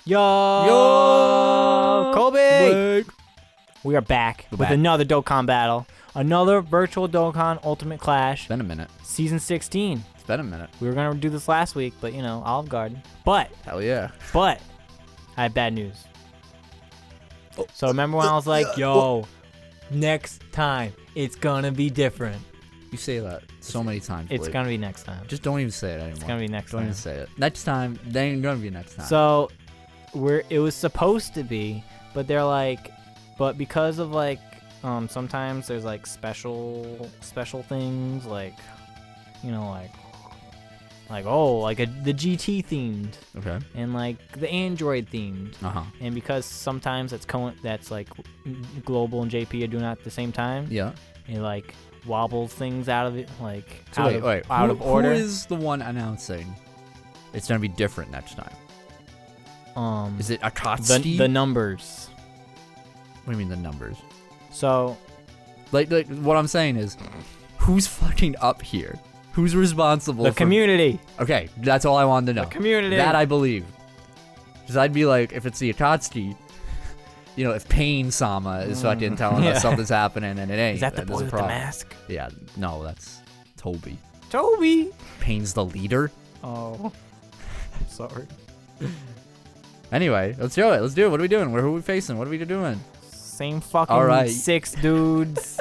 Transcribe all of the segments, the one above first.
Yo, Kobe! Blake. We are back with another Dokkan battle. Another virtual Dokkan Ultimate Clash. It's been a minute. Season 16. It's been a minute. We were going to do this last week, but, you know, Olive Garden. But Hell yeah. I have bad news. So remember when I was like, yo, next time, it's going to be different. You say that so many times. It's Blake. going to be next time. Just don't even say it anymore. It's going to be next Don't time. even say it. Next time, they ain't gonna be next time. So, it was supposed to be, but they're like, but because of like, sometimes there's like special things like, you know, like the GT themed okay. and like the Android themed, And because sometimes that's like Global and JP are doing it at the same time. Yeah. It like wobbles things out of it, like So out of order. Who is the one announcing it's gonna be different next time? Is it Akatsuki? The numbers. What do you mean the numbers? So, like what I'm saying is, who's fucking up here? Who's responsible? The community. Okay, that's all I wanted to know. The community. That I believe. Because I'd be like, if it's the Akatsuki, you know, if Pain Sama is fucking telling us something's happening and it ain't. Is that the boy with the problem. mask? Yeah, no, that's Toby. Toby. Pain's the leader. Oh, sorry. Anyway, let's do it. Let's do it. What are we doing? Who are we facing? What are we doing? Same fucking All right. 6 dudes.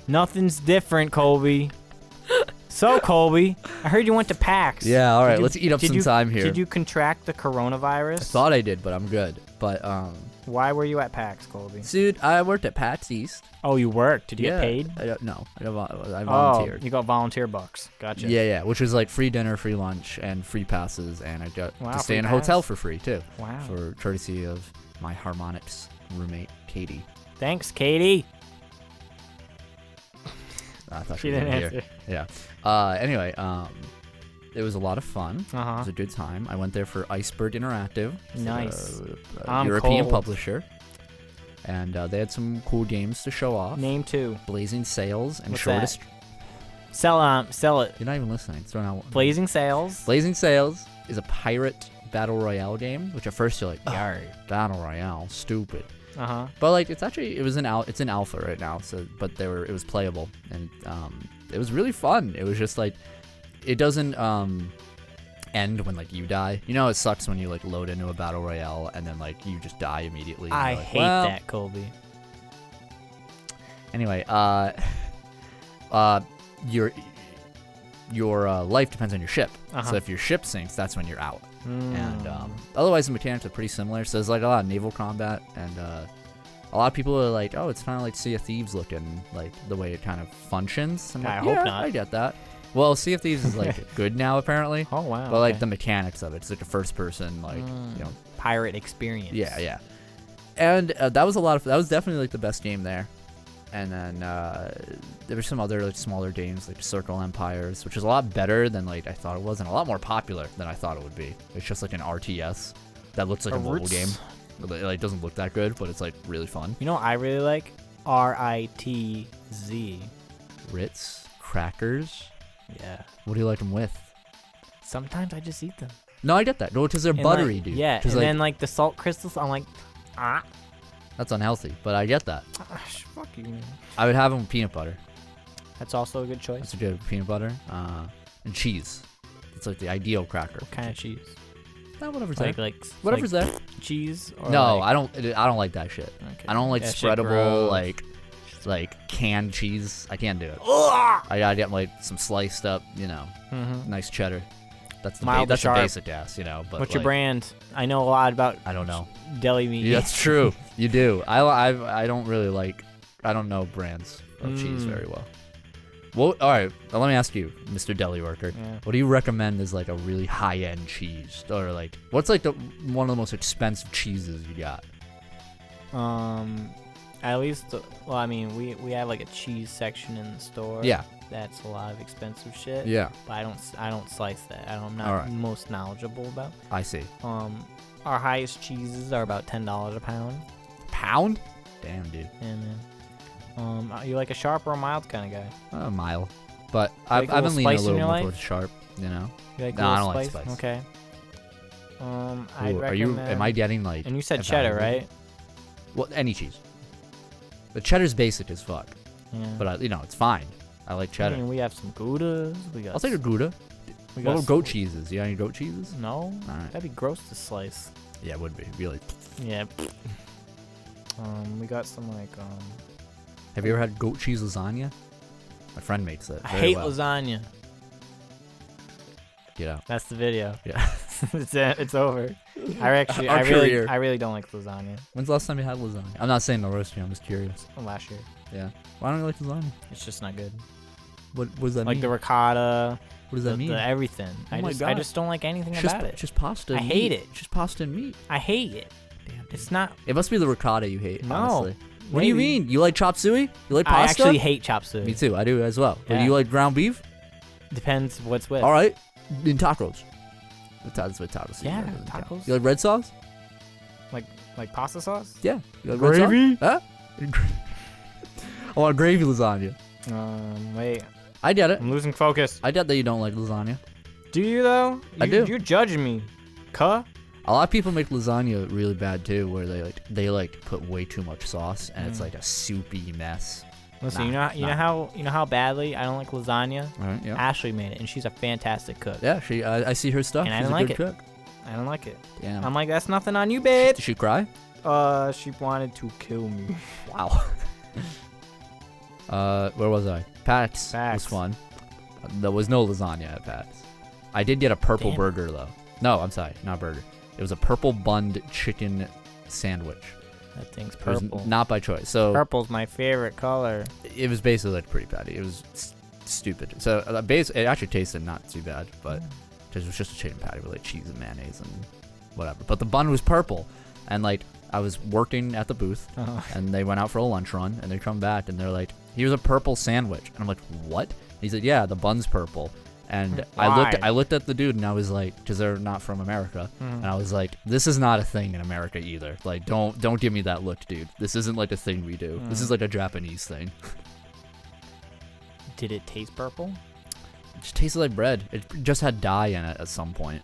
Nothing's different, Colby. So, Colby, I heard you went to PAX. Yeah, all right. Let's eat up some time here. Did you contract the coronavirus? I thought I did, but I'm good. But why were you at PAX, Colby? dude, I worked at PAX East. Oh, you worked? Did you get paid? No, I volunteered. Oh, you got volunteer bucks. Gotcha. Yeah, which was like free dinner, free lunch, and free passes, and I got to stay in a hotel for free too. Wow. For courtesy of my harmonics roommate, Katie. Thanks, Katie. I thought She didn't here. answer. Yeah. Anyway, it was a lot of fun. It was Uh-huh. a good time. I went there for Iceberg Interactive. Nice. A European publisher. And they had some cool games to show off. Name 2. Blazing Sails and What's Shortest. Sell it. You're not even listening. It's throwing out. Blazing Sails. Blazing Sails is a pirate battle royale game, which at first you're like, Yar. battle royale, stupid. Uh-huh. But like it's in alpha right now. So but it was playable and it was really fun. It was just like it doesn't end when like you die. You know, it sucks when you like load into a battle royale and then like you just die immediately. I like, hate that, Colby. Anyway, your life depends on your ship. So if your ship sinks, that's when you're out. And otherwise the mechanics are pretty similar. So there's like a lot of naval combat, and a lot of people are like, oh, it's kind of like Sea of Thieves looking, like the way it kind of functions. I hope not. I get that. Well, Sea of Thieves is like good now apparently. Oh wow. But like the mechanics of it, it's like a first person like you know, pirate experience. Yeah. And that was definitely like the best game there. And then there were some other like smaller games like Circle Empires, which is a lot better than like I thought it was, and a lot more popular than I thought it would be. It's just like an RTS that looks like a mobile game. It like doesn't look that good, but it's like really fun. You know what I really like? RITZ. Ritz crackers. Yeah. What do you like them with? Sometimes I just eat them. No, I get that. No, because they're And, buttery, like, dude. Yeah, and like, then like the salt crystals, I'm like, that's unhealthy, but I get that. Fuck you, man. I would have them with peanut butter. That's also a good choice. That's a good peanut butter. And cheese. It's like the ideal cracker. What kind of cheese? Whatever's Like there. like Whatever's like there. cheese? Or No, like, I don't like that shit. Okay. I don't like That shit spreadable gross. like canned cheese. I can't do it. I gotta get like some sliced up, you know, nice cheddar. That's the Mild to that's the sharp. basic ass, you know. But What's like, your brand? I know a lot about I don't know. deli meat. Yeah, that's true. You do. I don't really like. I don't know brands of cheese very well. Well, all right. Well, let me ask you, Mr. Deli Worker. Yeah. What do you recommend as like a really high-end cheese, or like what's like one of the most expensive cheeses you got? At least, well, I mean, we have like a cheese section in the store. Yeah. That's a lot of expensive shit. Yeah. But I don't slice that. I'm not Alright. most knowledgeable about. I see. Our highest cheeses are about $10 a pound. Pound? Damn, dude. And are you like a sharp or a mild kind of guy? A mile. But Like I've a been little leaning a spice in little your more life? towards sharp, you know? You like No, a I little don't like spice. Okay. I'd recommend. Am I getting like? And you said cheddar, right? Well, any cheese. The cheddar's basic as fuck. Yeah. But it's fine. I like cheddar. I mean, we have some Goudas. I'll take a Gouda. We What got about goat cheeses? You got any goat cheeses? No. All right. That'd be gross to slice. Yeah, it would be. Really. Yeah. We got some like Have you ever had goat cheese lasagna? My friend makes it. I very hate well. lasagna. Get out. That's the video. Yeah. It's over. I really don't like lasagna. When's the last time you had lasagna? I'm not saying no roasting. I'm just curious. Last year. Yeah. Why don't you like lasagna? It's just not good. What does that Like mean? the ricotta. What does that mean? The everything. Oh my I God. just don't like anything about it. Just pasta. I and hate meat. it. Just pasta and meat. I hate it. Damn. It's not. It must be the ricotta you hate. No. Honestly. What do you Maybe. mean? You like chop suey? You like pasta? I actually hate chop suey. Me too. I do as well. But Yeah. do you like ground beef? Depends what's with. All right. In tacos. That's what tacos. Yeah, are. tacos. You like red sauce? Like pasta sauce? Yeah. You like red Gravy? sauce? Huh? I want gravy lasagna. Wait. I get it. I'm losing focus. I get that you don't like lasagna. Do you though? I do. You're judging me. Cuh? A lot of people make lasagna really bad too, where they put way too much sauce and it's Mm. like a soupy mess. Listen, Nah, you know how badly I don't like lasagna. All right, yeah. Ashley made it, and she's a fantastic cook. Yeah, I see her stuff. And I She's didn't a like good it. cook. I don't like it. Damn. I'm like, that's nothing on you, babe. Did she cry? She wanted to kill me. Wow. Where was I? Pat's was Pat's. fun. There was no lasagna at Pat's. I did get a purple Damn. burger though. No, I'm sorry, not burger. It was a purple bunned chicken sandwich. That thing's It was purple. not by choice. So Purple's my favorite color. it was basically like pretty patty. It was stupid. So it actually tasted not too bad, but it was just a chicken patty with like cheese and mayonnaise and whatever. But the bun was purple, and like I was working at the booth, and they went out for a lunch run, and they come back and they're like, "Here's a purple sandwich," and I'm like, "What?" He said, "Yeah, the bun's purple." And Why? I looked at the dude and I was like, because they're not from America, and I was like, this is not a thing in America either. Like, don't give me that look, dude. This isn't like a thing we do. This is like a Japanese thing. Did it taste purple? It just tasted like bread. It just had dye in it at some point.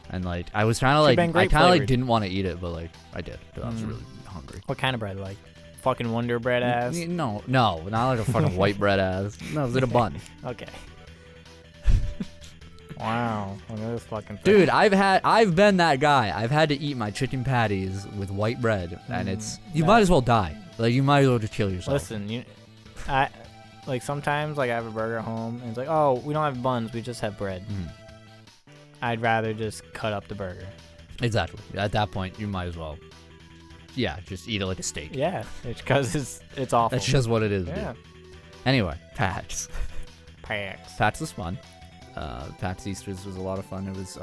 And like I was trying to Should've like been grape I kind of like flavored. didn't want to eat it, but like I did because I was really hungry. What kind of bread? Like fucking Wonder Bread ass? No, not like a fucking white bread ass. No, it was in a bun. Okay. Wow. Look at this fucking thing. Dude, I've been that guy. I've had to eat my chicken patties with white bread, and you might as well die. Like you might as well just kill yourself. Listen, I like sometimes like I have a burger at home and it's like, oh, we don't have buns, we just have bread. I'd rather just cut up the burger. Exactly. At that point, you might as well. Yeah, just eat it like a steak. Yeah, it's because it's awful. That's just what it is. Yeah. Dude. Anyway, Pat's. Packs. Pat's was fun. Pat's Easter's was a lot of fun. It was,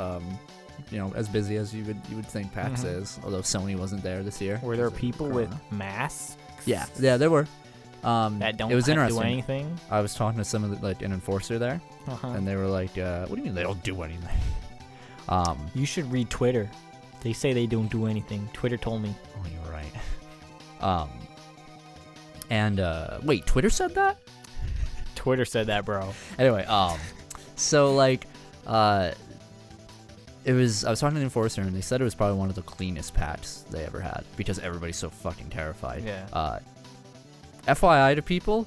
as busy as you would think Pat's is. Although Sony wasn't there this year. Were there people with masks? Yeah, there were. That don't it was interesting. do anything? I was talking to some of an enforcer there, and they were like, "What do you mean they don't do anything?" You should read Twitter. They say they don't do anything. Twitter told me. Oh, you're right. Wait, Twitter said that? Twitter said that, bro. Anyway, so like, I was talking to the enforcer, and they said it was probably one of the cleanest packs they ever had because everybody's so fucking terrified. Yeah. FYI to people,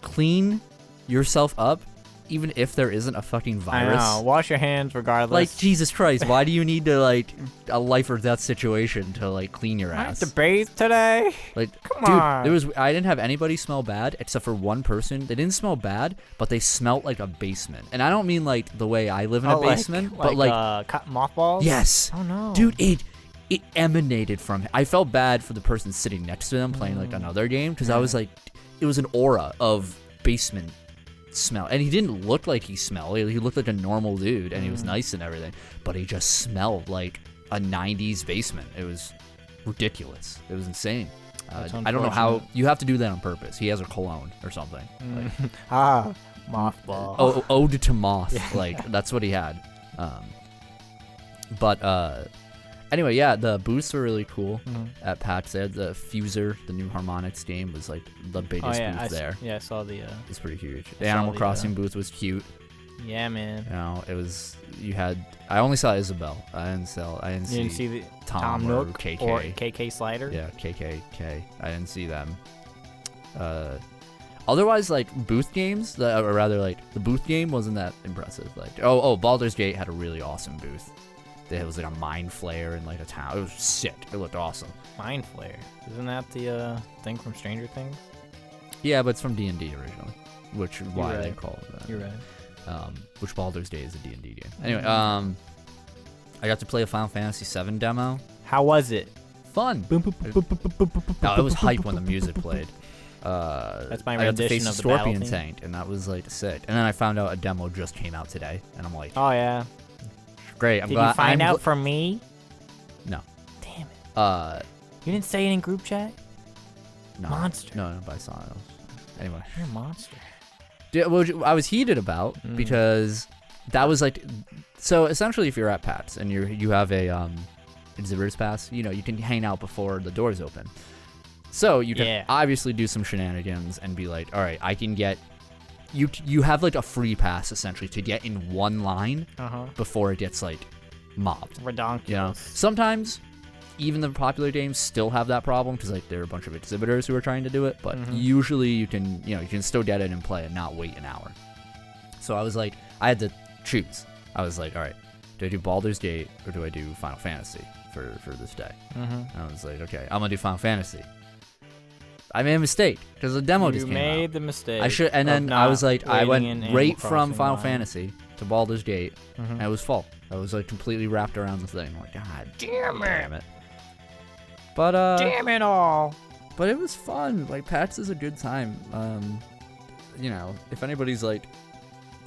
clean yourself up, even if there isn't a fucking virus. I know. Wash your hands regardless. Like, Jesus Christ, why do you need to, like, a life or death situation to, like, clean your I have ass? to bathe today. Like, Come dude, on. I didn't have anybody smell bad except for one person. They didn't smell bad, but they smelled like a basement. And I don't mean, like, the way I live in a basement, but, like mothballs? yes. Oh, no. Dude, it emanated from I felt bad for the person sitting next to them playing, like, another game, because I was like, it was an aura of basement smell, and he didn't look like he smelled. He looked like a normal dude, and he was nice and everything, but he just smelled like a 90s basement. It was ridiculous. It was insane. I don't know how you have to do that on purpose. He has a cologne or something. Like, mothball. Ode to moth. Like, that's what he had. Anyway, yeah, the booths were really cool at PAX. They had the Fuser, the new Harmonix game, was like the biggest booth there. I saw the. It's pretty huge. The Animal Crossing booth was cute. Yeah, man. You know, I only saw Isabel. I didn't You didn't see the Tom Nook or KK. or KK Slider? Yeah, KKK. I didn't see them. Otherwise, like, booth games, or rather, like, the booth game wasn't that impressive. Like, Baldur's Gate had a really awesome booth. It was like a mind flare in like a town. It was sick. It looked awesome. Mind flare. Isn't that the thing from Stranger Things? Yeah, but it's from D&D originally, which is why they call it that. You're right. Which Baldur's Gate is a D&D game. Anyway, I got to play a Final Fantasy VII demo. How was it? Fun. No, it was hype when the music played. That's my I got to rendition face of the the battle Scorpion theme. Tank, and that was like sick. And then I found out a demo just came out today, and I'm like, Oh yeah. great. I'm Did glad. you find out from me? No. Damn it. You didn't say it in group chat? No. Monster. No, but I saw it. Anyway. You're a monster. Well, I was heated about because that was like, so essentially if you're at PAX and you have a exhibitor's pass, you know, you can hang out before the doors open. So you can obviously do some shenanigans and be like, all right, I can get, you have like a free pass essentially to get in one line before it gets like mobbed. Redonkulous. You know, sometimes even the popular games still have that problem because like there are a bunch of exhibitors who are trying to do it, but usually you can still get it and play and not wait an hour. So I was like, I had to choose. I was like, all right, do I do Baldur's Gate or do I do Final Fantasy for this day? And I was like, okay, I'm gonna do Final Fantasy. I made a mistake because the demo just came out. You made the mistake. I should, and then I was like, I went right from Final Fantasy to Baldur's Gate, and it was full. I was like completely wrapped around the thing. I'm like, God damn it. But damn it all. But it was fun. Like PAX is a good time. You know, if anybody's like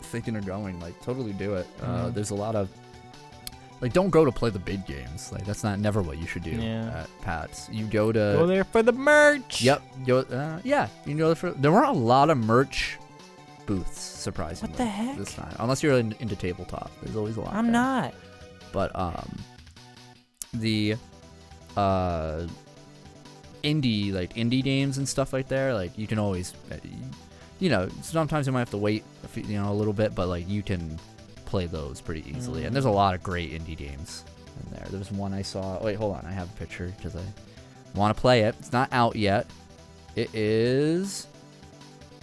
thinking of going, like totally do it. There's a lot of like, don't go to play the big games. Like that's never what you should do at PAX. You go there for the merch. Yep. Yeah. You can go there weren't a lot of merch booths, surprisingly. What the heck? This time, unless you're into tabletop, there's always a lot. I'm not. But the indie games and stuff like there, like you can always, you know, sometimes you might have to wait a little bit, but like you can play those pretty easily. And there's a lot of great indie games in there. There's one I saw. Wait, hold on, I have a picture because I want to play it. It's not out yet. It is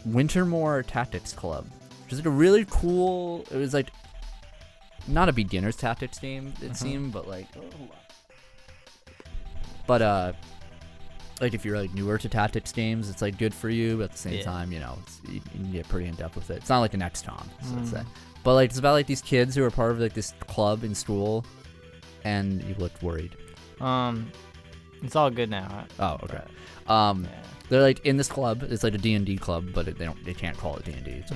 Wintermore Tactics Club, which is like a really cool. It was like not a beginner's tactics game, it seemed, but like, like if you're like newer to tactics games, it's like good for you. But at the same time, you know, you can get pretty in depth with it. It's not like an XCOM, so let's say. But like it's about like these kids who are part of like this club in school, and you looked worried. It's all good now. Oh, okay. They're like in this club. It's like a D&D club, but they can't call it D&D. It's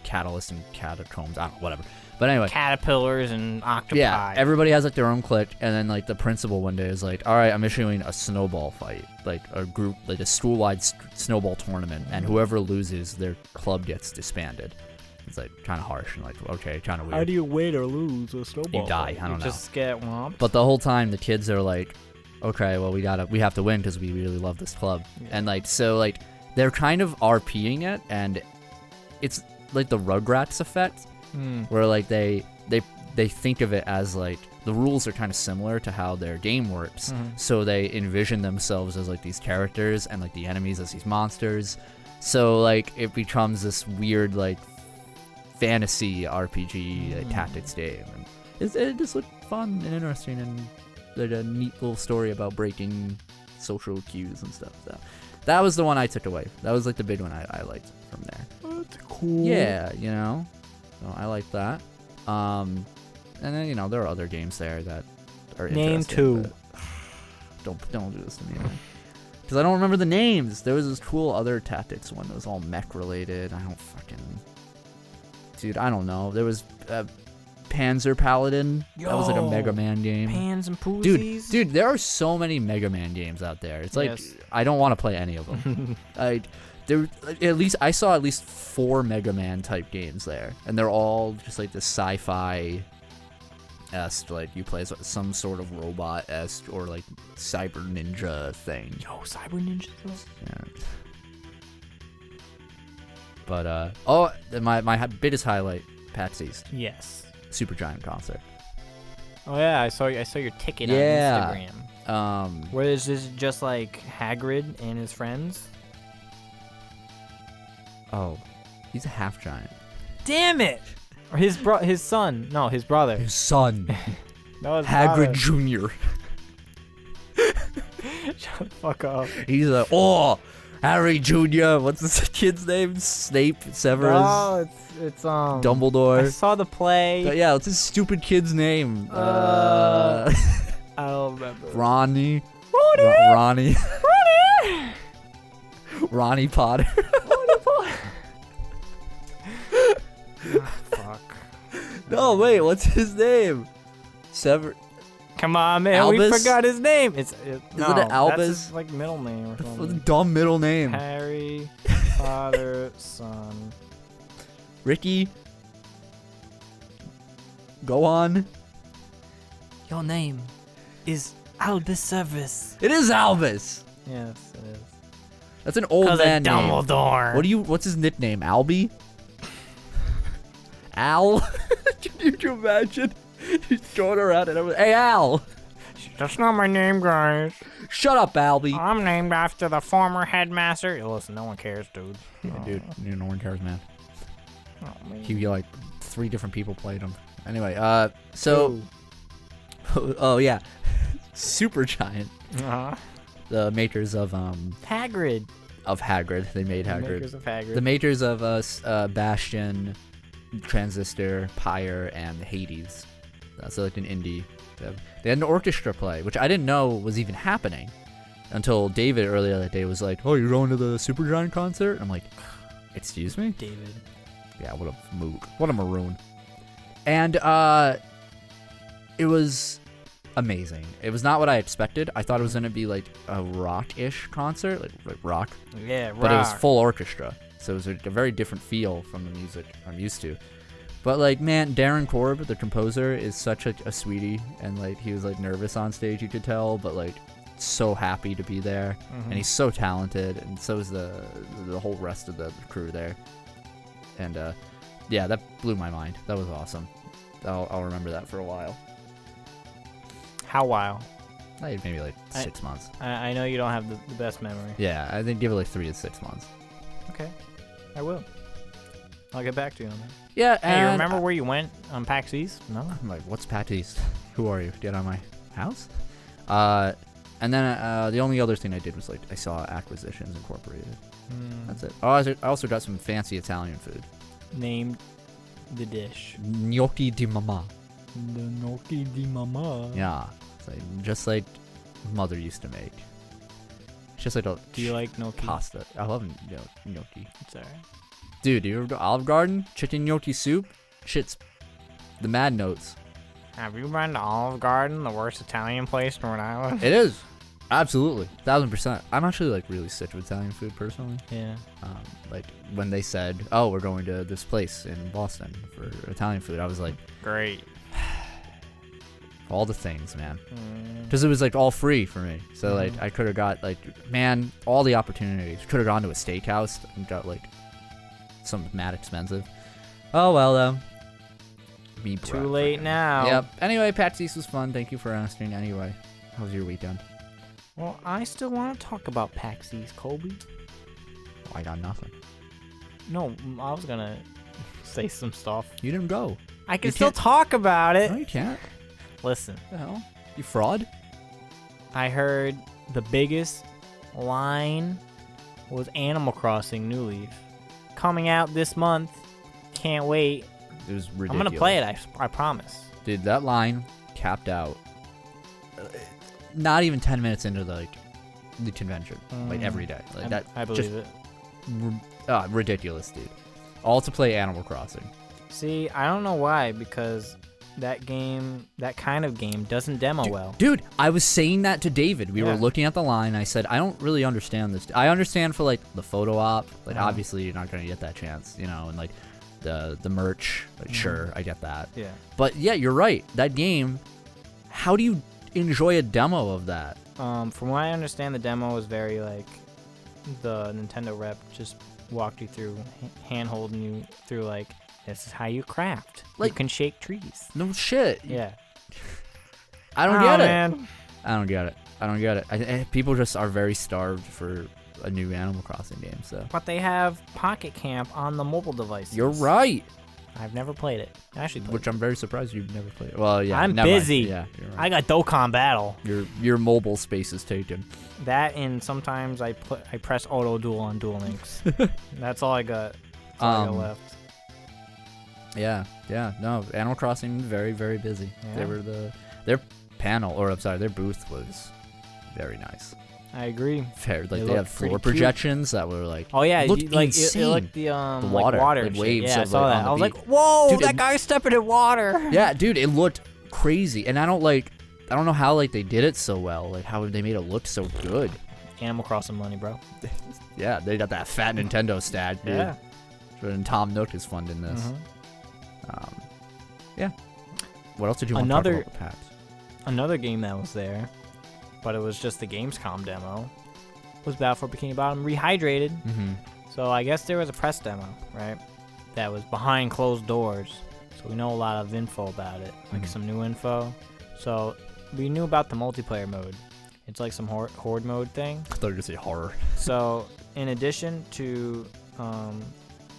Catalyst and Catacombs. I don't know, whatever. But anyway, caterpillars and octopi. Yeah, everybody has like their own clique, and then like the principal one day is like, all right, I'm issuing a snowball fight, like a group, like a school-wide snowball tournament, and whoever loses, their club gets disbanded. It's like kind of harsh and like, okay, kind of weird. How do you win or lose a snowball? You die. I don't know. Just get whomped. But the whole time, the kids are like, okay, well we have to win because we really love this club, and like so like they're kind of RPing it, and it's like the Rugrats effect, where like they think of it as like the rules are kind of similar to how their game works, so they envision themselves as like these characters and like the enemies as these monsters, so like it becomes this weird like fantasy RPG tactics game, and it just looked fun and interesting and like a neat little story about breaking social cues and stuff. So that was the one I took away. That was like the big one I liked from there. That's cool. Yeah, you know, so I like that. And then you know there are other games there that are Name interesting. 2. Don't do this to me, because I don't remember the names. There was this cool other tactics one that was all mech related. I don't know. There was Panzer Paladin. That was like a Mega Man game. Pans and Poozies. Dude, there are so many Mega Man games out there. It's like I don't want to play any of them. I saw at least 4 Mega Man type games there, and they're all just like this sci-fi esque, like you play as some sort of robot esque or like cyber ninja thing. Cyber ninja. Yeah. But my biggest highlight, Patsy's Yes. Supergiant concert. Oh yeah, I saw your ticket Yeah. on Instagram. Where is this just like Hagrid and his friends? Oh, he's a half giant. Damn it! Or his son. No, his brother. His son, No, his Hagrid brother. Jr. Shut the fuck up. He's Harry Jr. What's this kid's name? Snape, Severus, No, it's Dumbledore. I saw the play. Yeah, what's his stupid kid's name? I don't remember. Ronnie. Ronnie. Ronnie. Ronnie Potter. Fuck. No, wait, what's his name? Come on, man. Albus? We forgot his name. Is it Albus? That's his, like middle name or What's a something. dumb middle name? Harry Potter son. Ricky. Go on. Your name is Albus Severus. It is Albus. Yes, it is. That's an old man name. Dumbledore. What's his nickname? Albie? Al? Can you imagine? He's going around and everyone's, hey, Al! That's not my name, guys. Shut up, Albie. I'm named after the former headmaster. Hey, listen, no one cares, dude. Yeah, dude, no one cares, man. Oh, man. He like 3 different people played him. Anyway, so oh yeah, Supergiant, the makers of Hagrid. They made Hagrid. Makers of Hagrid. The makers of Bastion, Transistor, Pyre, and Hades. That's like an indie. They had an orchestra play, which I didn't know was even happening until David earlier that day was like, "Oh, you're going to the Supergiant concert?" I'm like, "Excuse me?" David. Yeah, what a mook. What a maroon. And it was amazing. It was not what I expected. I thought it was going to be like a rock-ish concert, like rock. Yeah, rock. But it was full orchestra. So it was a very different feel from the music I'm used to. But like, man, Darren Korb, the composer, is such a sweetie. And like, he was like nervous on stage, you could tell, but like so happy to be there. And he's so talented. And so is the whole rest of the crew there. And yeah, that blew my mind. That was awesome. I'll remember that for a while. How while? Maybe like 6 months. I know you don't have the best memory. Yeah, I think give it like 3 to 6 months. Okay, I will. I'll get back to you on that. Yeah, Hey, you and remember where you went on PAX East? No? I'm like, what's PAX East? Who are you? Get out of my house? And then the only other thing I did was like I saw Acquisitions Incorporated. That's it. Oh, I also got some fancy Italian food. Named the dish. Gnocchi di mamma. The gnocchi di mamma. Yeah, it's like, just like mother used to make. It's just like a Do you like gnocchi? pasta. I love gnocchi. It's alright. Dude, you ever go to Olive Garden? Chicken gnocchi soup? Shit's the mad notes. Have you been to Olive Garden, the worst Italian place in Rhode Island? It is. Absolutely. 1000%. I'm actually like really sick of Italian food personally. Yeah. Like when they said, oh, we're going to this place in Boston for Italian food, I was like, Great. all the things, man. Because it was like all free for me. So like I could have got like, man, all the opportunities. Could have gone to a steakhouse and got like something mad expensive. Oh well, me Too late now. Yep. Anyway, PAX East was fun. Thank you for asking. Anyway, how was your weekend? Well, I still want to talk about PAX East, Colby. Oh, I got nothing. No, I was gonna say some stuff. You didn't go. I can You still can't- talk about it. No, you can't. Listen, What the hell? You fraud? I heard the biggest line was Animal Crossing New Leaf. Coming out this month. Can't wait. It was ridiculous. I'm gonna play it, I promise. Dude, that line capped out. Not even 10 minutes into the convention, like every day. Like I believe it. Ridiculous, dude. All to play Animal Crossing. See, I don't know why, because that kind of game doesn't demo well. Dude, I was saying that to David. We were Yeah. looking at the line. I said, I don't really understand this. I understand for like the photo op. Like obviously you're not gonna get that chance, and like the merch. Like sure, I get that. Yeah. But yeah, you're right. That game. How do you enjoy a demo of that? From what I understand, the demo was very like the Nintendo rep just walked you through, hand holding you through like this is how you craft. Like- you can shake trees. No shit. Yeah. I don't get it. Man. I don't get it. People just are very starved for a new Animal Crossing game. So But they have Pocket Camp on the mobile devices. you're right. I've never played it. I actually played Which I'm very surprised you've never played. Well, yeah. I'm never mind. busy. Yeah, you're I right. got Dokkan Battle. Your mobile space is taken. That and sometimes I press auto duel on Duel Links. That's all I got. That's all I got left. Yeah. No, Animal Crossing very, very busy. Yeah. Their panel, or I'm sorry, their booth was very nice. I agree. Fair, like They they had look pretty floor cute. projections that were like, Oh yeah, looked it like insane. the water, like water like and shit. waves Yeah, I of, saw like, that. on the I was beach. like, whoa, Dude, that guy's stepping in water. yeah, dude, it looked crazy, and I don't know how like they did it so well, like how they made it look so good. Animal Crossing money, bro. Yeah, they got that fat Nintendo stat, dude. Yeah. And Tom Nook is funding this. Mhm. Yeah. What else did you want Another- to talk about, Paps? Another game that was there, but it was just the Gamescom demo, was Battle for Bikini Bottom Rehydrated. Mm-hmm. So I guess there was a press demo, right? That was behind closed doors. So we know a lot of info about it, like Mhm. some new info. So we knew about the multiplayer mode. It's like some horde mode thing. I thought you were gonna say horror. So in addition to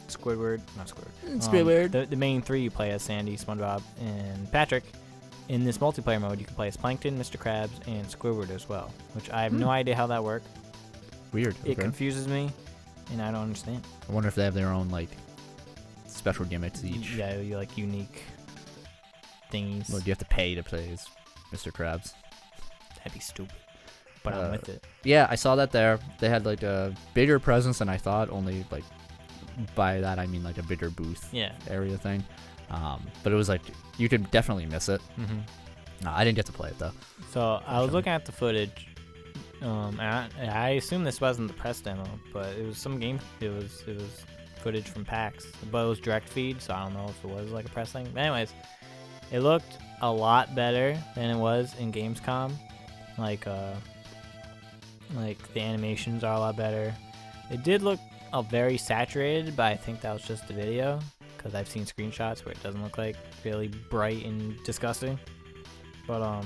Squidward, not Squidward, Squidward. the main three you play as Sandy, SpongeBob, and Patrick. In this multiplayer mode, you can play as Plankton, Mr. Krabs, and Squidward as well, which I have no idea how that works. Weird. It Okay. confuses me, and I don't understand. I wonder if they have their own like special gimmicks each. Yeah, you like unique thingies. Well, do you have to pay to play as Mr. Krabs? That'd be stupid. But I'm with it. Yeah, I saw that there. They had like a bigger presence than I thought. Only like by that I mean like a bigger booth Yeah. area thing. But it was like you could definitely miss it. Mm-hmm. No, I didn't get to play it though. So I was looking at the footage. And I assume this wasn't the press demo, but it was some game. It was footage from PAX, but it was direct feed, so I don't know if it was like a press thing. But anyways, it looked a lot better than it was in Gamescom. Like the animations are a lot better. It did look very saturated, but I think that was just the video, because I've seen screenshots where it doesn't look like really bright and disgusting. But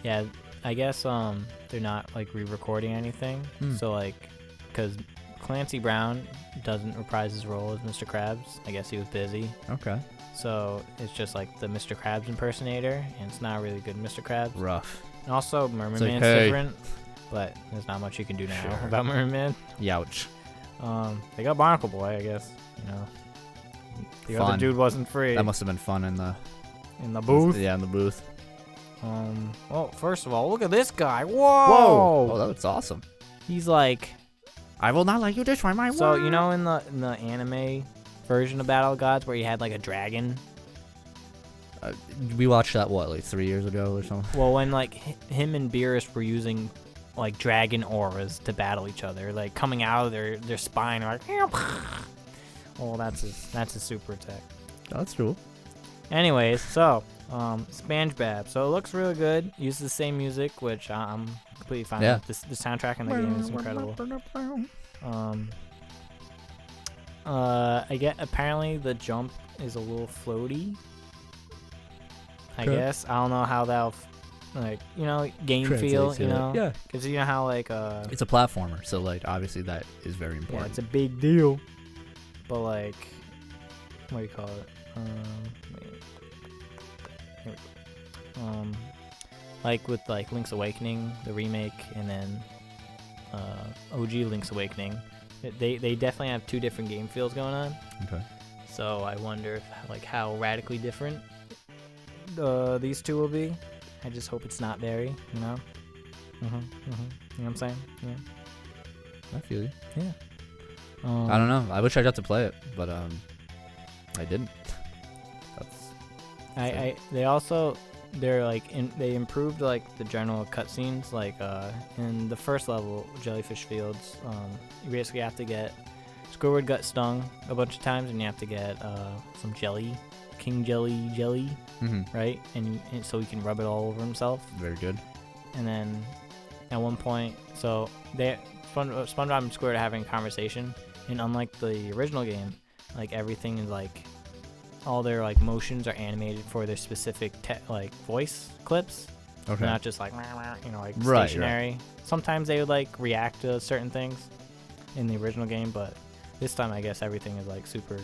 yeah, I guess they're not like re-recording anything. So like, because Clancy Brown doesn't reprise his role as Mr. Krabs. I guess he was busy. Okay. So it's just like the Mr. Krabs impersonator, and it's not really good Mr. Krabs. Rough. And also Merman like, Man's hey. different, but there's not much you can do now Sure. about Merman Man. Youch. They got Barnacle Boy, I guess. You know, the other Fun. dude wasn't free That must have been fun in the booth. Yeah, in the booth. Well, first of all, look at this guy. Whoa! Whoa! Oh, that looks awesome. He's like, I will not let you destroy my so world. you know in the anime version of Battle of Gods where you had like a dragon. We watched that like 3 years ago or something. Well, when like him and Beerus were using like dragon auras to battle each other, like coming out of their spine, like, well, that's his super attack. That's cool. Anyways, so SpongeBob. So it looks really good. Uses the same music, which I'm completely fine with. The soundtrack in the game is incredible. I get apparently the jump is a little floaty. I Okay. guess I don't know how that'll game feel. Translates, You yeah. know, Yeah. because you know how like It's a platformer, so like obviously that is very yeah, important. it's a big deal. But like, what do you call it? Wait. Here we go. Like with like Link's Awakening, the remake, and then OG Link's Awakening, they definitely have two different game feels going on. Okay. So I wonder if, like how radically different these two will be. I just hope it's not very, you know. You know what I'm saying? Yeah. I feel you. Yeah. I don't know. I wish I got to play it, but I didn't. They improved like the general cutscenes, like in the first level, Jellyfish Fields. You basically have to get Squidward got stung a bunch of times, and you have to get some jelly, King Jelly, Mm-hmm. right? And so he can rub it all over himself. Very good. And then at one point, so SpongeBob and Squidward are having a conversation, And unlike the original game, like everything is like all their like motions are animated for their specific like voice clips. Okay. They're not just like like Right, stationary. Sometimes they would like react to certain things in the original game, but this time I guess everything is like super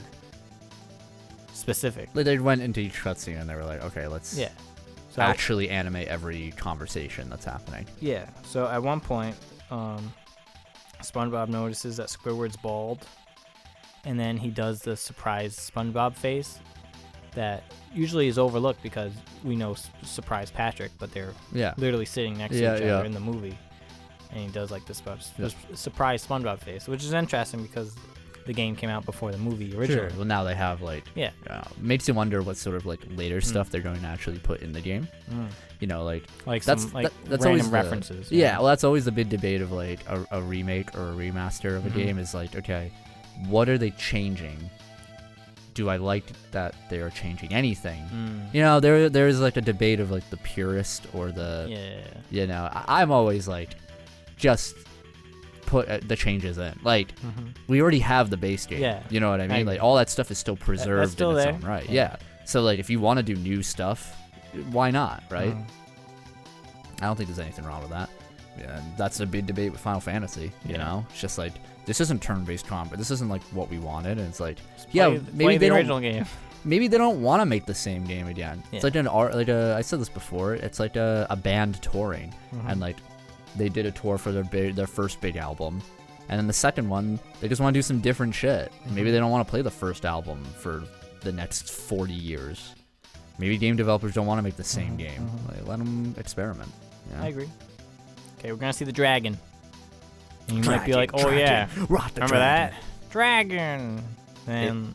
specific. Like they went into each cutscene and they were like, okay, let's So actually animate every conversation that's happening. Yeah. So at one point, SpongeBob notices that Squidward's bald, and then he does the surprise SpongeBob face that usually is overlooked because we know surprise Patrick, but they're literally sitting next to each other in the movie, and he does like this surprise SpongeBob face, which is interesting because the game came out before the movie originally. Sure. Well, now they have like makes you wonder what sort of like later stuff they're going to actually put in the game. You know, like that's some like that's random always references. Well, that's always the big debate of like a remake or a remaster of a game is like, okay, what are they changing? Do I like that they are changing anything? You know, there is like a debate of like the purist or the you know, I'm always like just put the changes in. Like we already have the base game. Yeah. You know what I mean? Like all that stuff is still preserved that's still in its there. own right. Yeah. So like if you want to do new stuff, why not, right? I don't think there's anything wrong with that. Yeah, and that's a big debate with Final Fantasy, you know? It's just like this isn't turn-based combat. This isn't like what we wanted, and it's like maybe they original game. Maybe they don't want to make the same game again. Yeah. It's like I said this before. It's like a band touring, and like they did a tour for their first big album, and then the second one they just want to do some different shit. Maybe they don't want to play the first album for the next 40 years. Maybe game developers don't want to make the same game. Like, let them experiment. Yeah. I agree. Okay, we're gonna see the dragon. And you might be like, "Oh yeah, remember that dragon?" And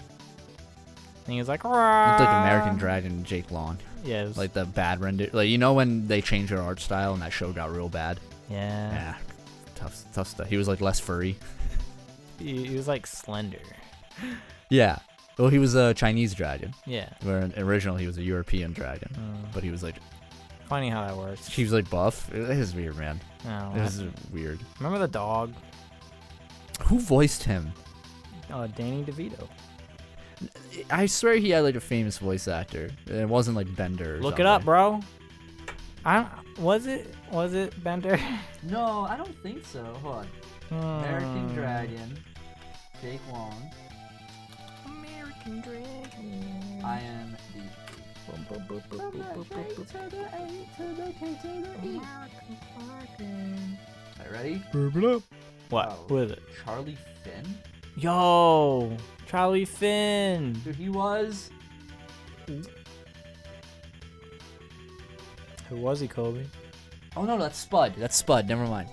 he's like, "Rah." It's like American Dragon, Jake Long. Yeah, Like the bad render. Like you know when they changed their art style and that show got real bad. Yeah. Tough stuff. He was like less furry. He was like slender. Yeah. Well, he was a Chinese dragon. Yeah. Where originally he was a European dragon, but he was like. Funny how that works. He was like buff. It was weird, man. Oh, It was weird. remember the dog? Who voiced him? Danny DeVito. I swear he had like a famous voice actor. It wasn't like Bender. Or Look something. it up, bro. Was it Bender? No, I don't think so. Hold on. American Dragon, Jake Long. American Dragon. I am the. Alright, ready? What? Oh. Who is it? Charlie Finn? Yo, Charlie Finn. Dude, he was. Who was he, Kobe? Oh no, that's Spud. That's Spud. Never mind.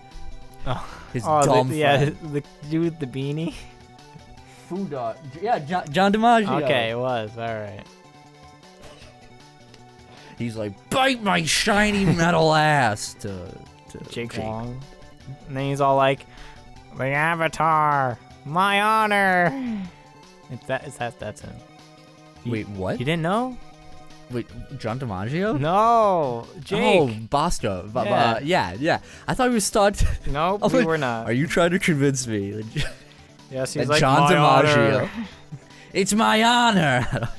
Oh, His dumb friend. the dude with the beanie. Food dog. Yeah, John DiMaggio. Okay, it was all right. He's like, bite my shiny metal ass to Jake Long. And then he's all like, the Avatar, my honor. That's him. Wait, what? You didn't know? Wait, John DiMaggio? No, Jake. Oh, Bosco. Yeah. Yeah. I thought we were stuck. Nope, I'm we like, were not. Are you trying to convince me? Yes, he's that like, John my DiMaggio. honor. It's my honor.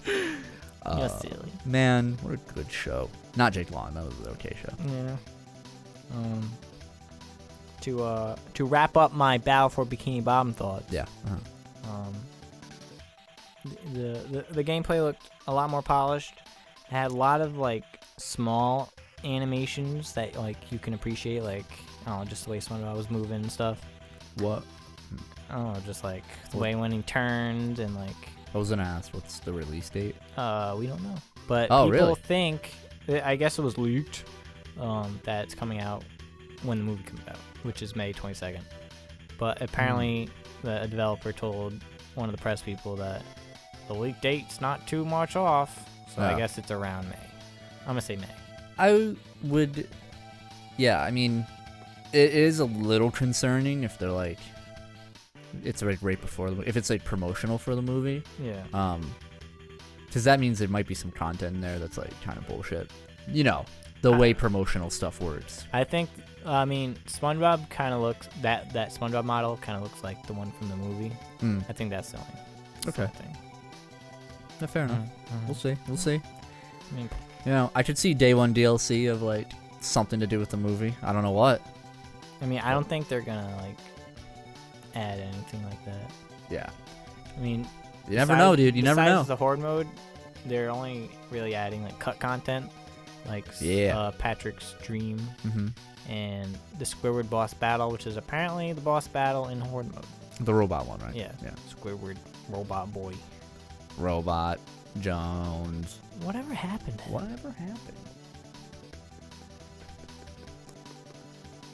You're silly. Man, what a good show. Not Jake Long. That was an okay show. Yeah. To wrap up my Battle for Bikini Bottom thoughts. Yeah. The gameplay looked a lot more polished. It had a lot of like small animations that like you can appreciate, like I don't know, just the way SpongeBob was moving and stuff. What? I don't know, just like the way when he turned and like. I was gonna ask, what's the release date? We don't know, but Oh, people really? think, I guess it was leaked, that it's coming out when the movie comes out, which is May 22nd. But apparently, the developer told one of the press people that the leak date's not too much off, so I guess it's around May. I'm gonna say May. I would. Yeah, I mean, it is a little concerning if they're like. It's like right before if it's like promotional for the movie. Yeah. Because that means there might be some content in there that's like kind of bullshit. You know, the way promotional stuff works. I think, I mean, SpongeBob kind of looks, that SpongeBob model kind of looks like the one from the movie. I think that's the only thing. Yeah, fair enough. We'll see. I mean, You know, I could see day one DLC of like something to do with the movie. I don't know what. I mean, I don't think they're gonna like add anything like that. Yeah. I mean, You never know, dude. You never know. Besides the horde mode, they're only really adding like cut content, like Patrick's dream and the Squidward boss battle, which is apparently the boss battle in horde mode. The robot one, right? Yeah. Squidward, robot boy. Robot Jones. Whatever happened?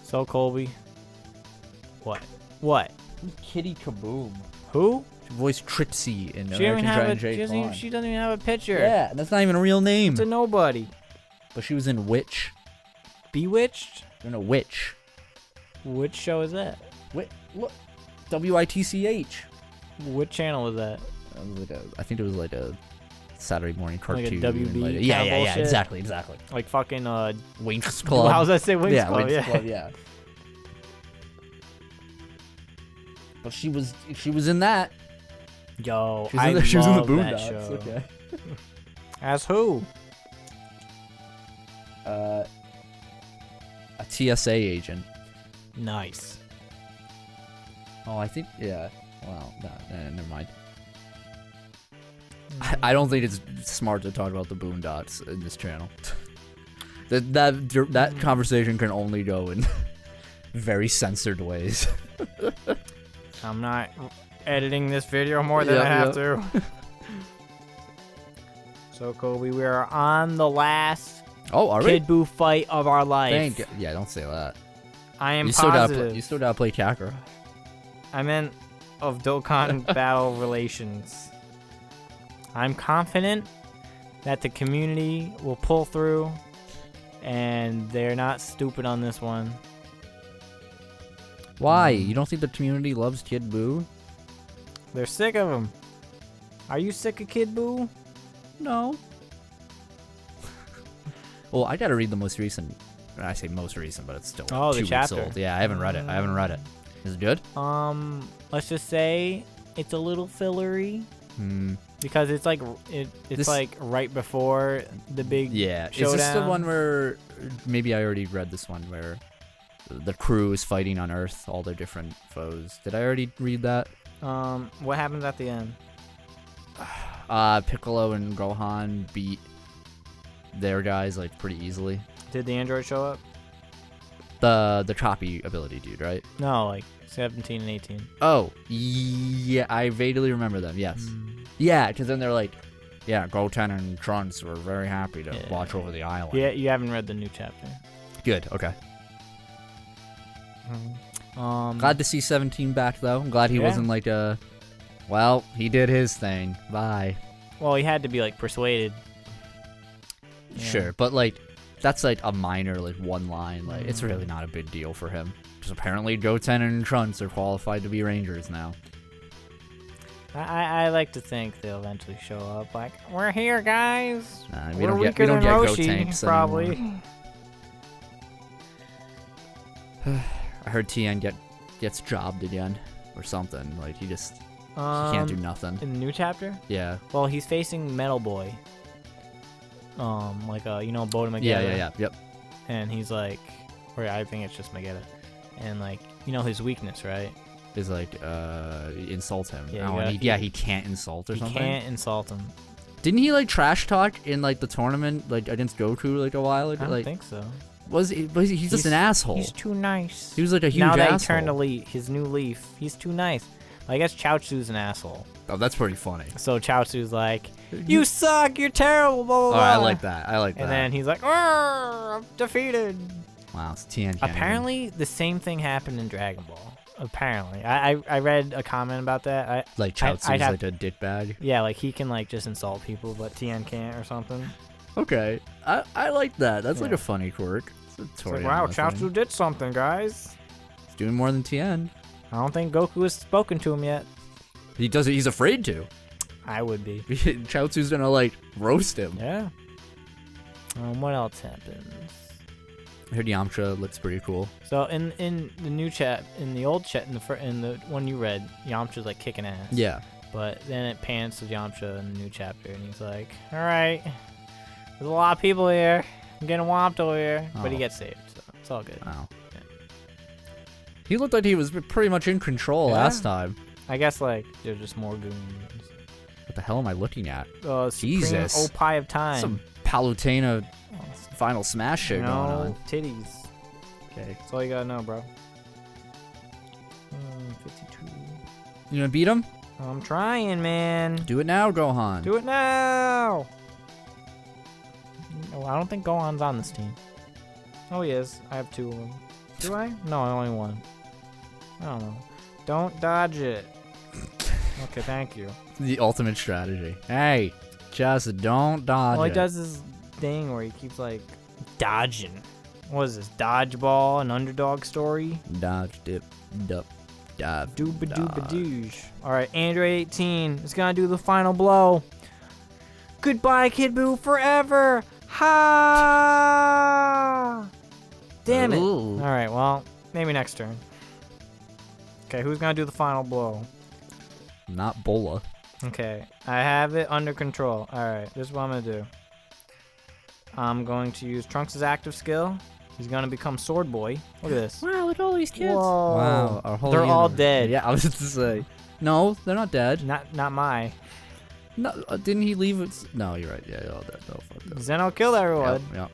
So Colby. What? Kitty Kaboom. Who? She voiced Trixie in She American Giant Jay she doesn't even have a picture. Yeah, that's not even a real name. It's a nobody. But she was in Witch. Bewitched? No, Witch. Which show is that? Look. WITCH. What channel was that? I think it was like a Saturday morning cartoon. Like a WB Like kinda bullshit? Exactly. Like fucking Winx Club. How was I say Winx Club? Winx Club, yeah. But she was in that. Yo, She was in the love that Boondocks. show. Okay. As who? A TSA agent. Nice. Oh, I think Well, no, never mind. I don't think it's smart to talk about the Boondocks in this channel. That conversation can only go in very censored ways. I'm not editing this video more than I have to. So Kobe, we are on the last Kid Buu fight of our life. Yeah, don't say that. I am you positive. You still gotta play Kakarot. I meant of Dokkan battle relations. I'm confident that the community will pull through, and they're not stupid on this one. Why? You don't think the community loves Kid Buu? They're sick of him. Are you sick of Kid Buu? No. Well, I gotta read the most recent. I say most recent, but it's still 2 weeks chapter. old. Yeah, I haven't read it. Is it good? Let's just say it's a little fillery. Because it's like like right before the big showdown. Is this the one where maybe I already read this one where the crew is fighting on Earth, all their different foes? Did I already read that? What happens at the end? Piccolo and Gohan beat their guys like pretty easily. Did the android show up? The copy ability dude, right? No, like 17 and 18. Oh, yeah, I vaguely remember them. Yes. Yeah, because then they're like, yeah, Goten and Trunks were very happy to watch over the island. Yeah, you haven't read the new chapter. Good. Okay. Glad to see 17 back though. I'm glad he wasn't like well, he did his thing. Bye. Well, he had to be like persuaded. Yeah. Sure, but like that's like a minor like one line. Like it's really not a big deal for him. Because apparently Goten and Trunks are qualified to be Rangers now. I like to think they'll eventually show up. Like, we're here, guys. We don't get Gotenks probably. I heard Tien gets jobbed again or something. Like he can't do nothing. In the new chapter? Yeah. Well, he's facing Metal Boy. Like Boda Magetta. Yeah. Yep. And he's like, or I think it's just Magetta. And like, his weakness, right? Is like insult him. Yeah, he can't insult or something. He can't insult him. Didn't he like trash talk in like the tournament like against Goku like a while ago? I don't think so. He's just an asshole. He's too nice. He was like a huge asshole. Now they turned his new leaf. He's too nice. I guess Chaozu's an asshole. Oh, that's pretty funny. So Chaozu's like, you suck, you're terrible, blah, blah, blah. Oh, I like that. And then he's like, I'm defeated. Wow, it's Tien. Apparently, the same thing happened in Dragon Ball. Apparently. I read a comment about that. Like Chaozu's like a dickbag? Yeah, like he can like just insult people, but Tien can't or something. Okay. I like that. That's like a funny quirk. It's like, wow, Chaozu did something, guys. He's doing more than Tien. I don't think Goku has spoken to him yet. He's afraid to. I would be. Chaozu's gonna like roast him. Yeah. What else happens? I heard Yamcha looks pretty cool. So in the new chat, in the old chat, in the one you read, Yamcha's like kicking ass. Yeah. But then it pans to Yamcha in the new chapter, and he's like, "All right, there's a lot of people here. I'm getting whomped over here," but he gets saved, so it's all good. Wow. Yeah. He looked like he was pretty much in control last time. I guess like there's just more goons. What the hell am I looking at? Jesus. Supreme Opie of Time. Some Palutena Final Smash shit going on. Titties. Okay. That's all you gotta know, bro. 52. You gonna beat him? I'm trying, man. Do it now, Gohan. Do it now. Oh, I don't think Gohan's on this team. Oh, he is. I have 2 of them. Do I? No, only 1. I don't know. Don't dodge it. Okay, thank you. The ultimate strategy. Hey, just don't dodge Well, he it. does this thing where he keeps, like, dodging. What is this? Dodgeball, an underdog story? Dodge, dip, dup, dive, Dooba-dooba-doosh. Alright, Android 18 is gonna do the final blow. Goodbye, Kid Buu, forever! Ha! Damn it. Ooh. Alright, well, maybe next turn. Okay, who's gonna do the final blow? Not Bola. Okay, I have it under control. Alright, this is what I'm gonna do. I'm going to use Trunks' active skill. He's gonna become Sword Boy. Look at this. Wow, look at all these kids. Whoa. Wow, our whole They're all universe. dead. Yeah, I was just to say. No, they're not dead. Not my. No, didn't he leave it? No, you're right. Yeah, you're all dead. Oh, fuck that. Zeno killed everyone. Yep.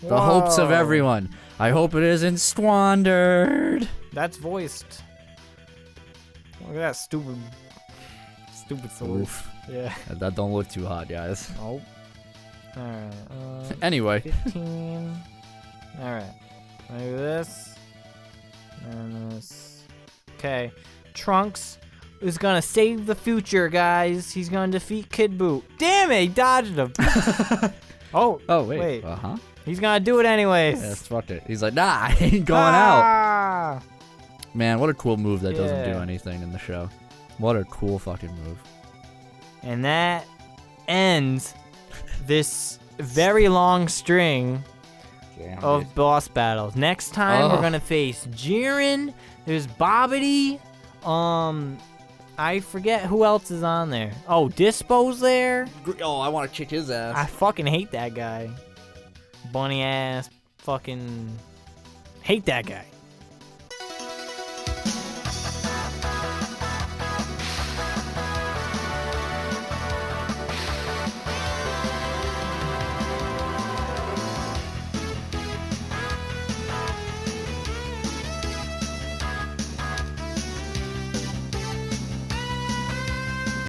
The hopes of Whoa. everyone. I hope it isn't squandered. That's voiced. Look at that stupid sword. Oof. Yeah. That don't look too hot, guys. Nope. Alright. Anyway. 15. Alright. I do this. And this. Okay. Trunks is gonna save the future, guys. He's gonna defeat Kid Buu. Damn it, he dodged him. Oh, wait. Uh-huh. He's gonna do it anyways. Yes, fuck it. He's like, nah, I ain't going out. Ah! Man, what a cool move that doesn't do Yeah. anything in the show. What a cool fucking move. And that ends this very long string of boss battles. Next time we're gonna face Jiren. There's Bobbity. I forget who else is on there. Oh, Dispo's there. Oh, I want to kick his ass. I fucking hate that guy. Bunny ass. Fucking hate that guy.